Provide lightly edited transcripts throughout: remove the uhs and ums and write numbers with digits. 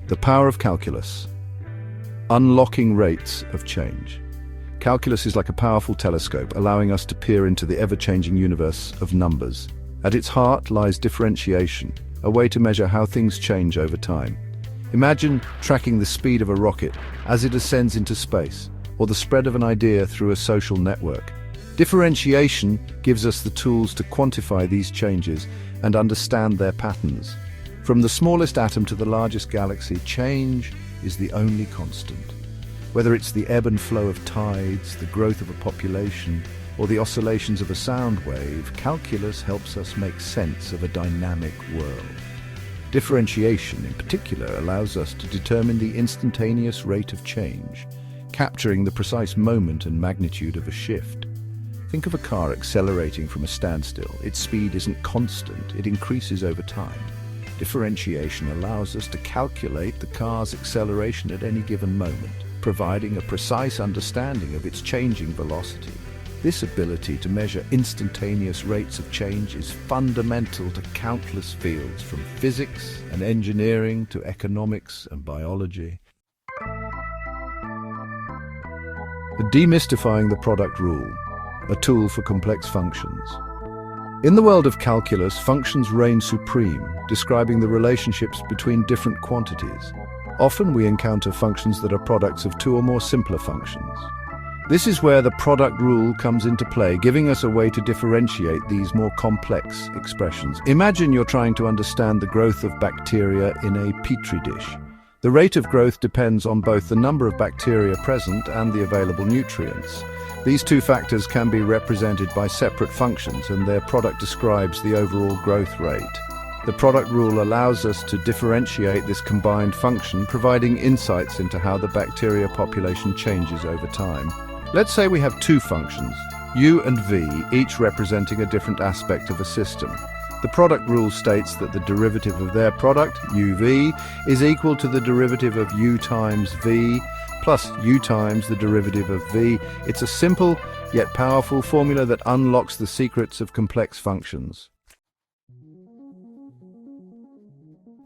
The power of calculus. Unlocking rates of change. Calculus is like a powerful telescope, allowing us to peer into the ever-changing universe of numbers. At its heart lies differentiation, a way to measure how things change over time. Imagine tracking the speed of a rocket as it ascends into space, or the spread of an idea through a social network. Differentiation gives us the tools to quantify these changes and understand their patterns. From the smallest atom to the largest galaxy, change is the only constant. Whether it's the ebb and flow of tides, the growth of a population, or the oscillations of a sound wave, calculus helps us make sense of a dynamic world. Differentiation, in particular, allows us to determine the instantaneous rate of change, capturing the precise moment and magnitude of a shift. Think of a car accelerating from a standstill. Its speed isn't constant, it increases over time. Differentiation allows us to calculate the car's acceleration at any given moment, providing a precise understanding of its changing velocity. This ability to measure instantaneous rates of change is fundamental to countless fields, from physics and engineering to economics and biology. Demystifying the product rule, a tool for complex functions. In the world of calculus, functions reign supreme, describing the relationships between different quantities. Often we encounter functions that are products of two or more simpler functions. This is where the product rule comes into play, giving us a way to differentiate these more complex expressions. Imagine you're trying to understand the growth of bacteria in a petri dish. The rate of growth depends on both the number of bacteria present and the available nutrients. These two factors can be represented by separate functions, and their product describes the overall growth rate. The product rule allows us to differentiate this combined function, providing insights into how the bacteria population changes over time. Let's say we have two functions, u and v, each representing a different aspect of a system. The product rule states that the derivative of their product, uv, is equal to the derivative of u times v plus u times the derivative of v. It's a simple yet powerful formula that unlocks the secrets of complex functions.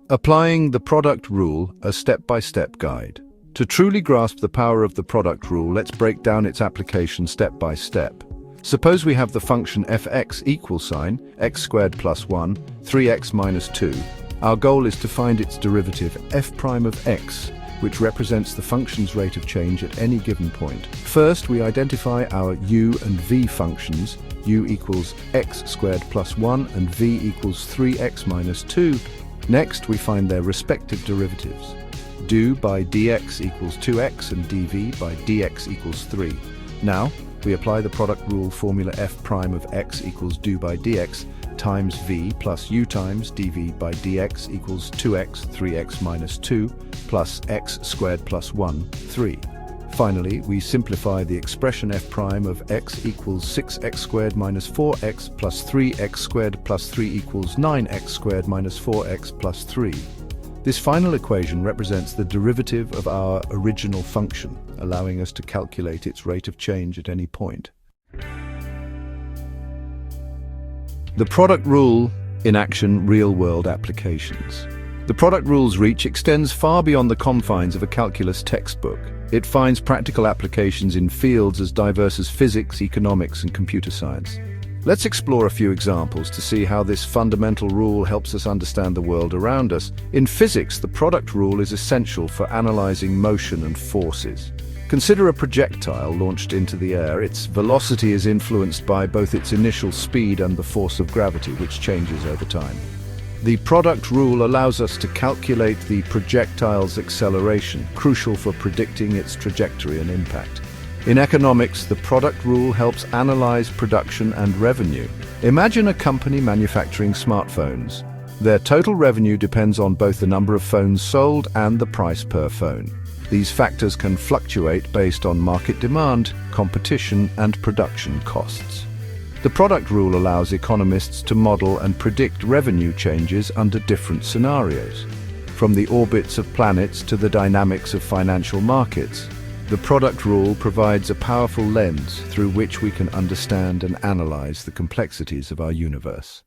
Applying the product rule, a step-by-step guide. To truly grasp the power of the product rule, let's break down its application step by step. Suppose we have the function fx equals sign, x squared plus 1, 3x minus 2. Our goal is to find its derivative f prime of x, which represents the function's rate of change at any given point. First, we identify our u and v functions, u equals x squared plus 1 and v equals 3x minus 2. Next, we find their respective derivatives. Du by dx equals 2x and dv by dx equals 3. Now, we apply the product rule formula f prime of x equals du by dx times v plus u times dv by dx equals 2x, 3x minus 2 plus x squared plus 1, 3. Finally, we simplify the expression f prime of x equals 6x squared minus 4x plus 3x squared plus 3 equals 9x squared minus 4x plus 3. This final equation represents the derivative of our original function, allowing us to calculate its rate of change at any point. The product rule in action, real-world applications. The product rule's reach extends far beyond the confines of a calculus textbook. It finds practical applications in fields as diverse as physics, economics, and computer science. Let's explore a few examples to see how this fundamental rule helps us understand the world around us. In physics, the product rule is essential for analyzing motion and forces. Consider a projectile launched into the air. Its velocity is influenced by both its initial speed and the force of gravity, which changes over time. The product rule allows us to calculate the projectile's acceleration, crucial for predicting its trajectory and impact. In economics, the product rule helps analyze production and revenue. Imagine a company manufacturing smartphones. Their total revenue depends on both the number of phones sold and the price per phone. These factors can fluctuate based on market demand, competition, and production costs. The product rule allows economists to model and predict revenue changes under different scenarios. From the orbits of planets to the dynamics of financial markets, the product rule provides a powerful lens through which we can understand and analyze the complexities of our universe.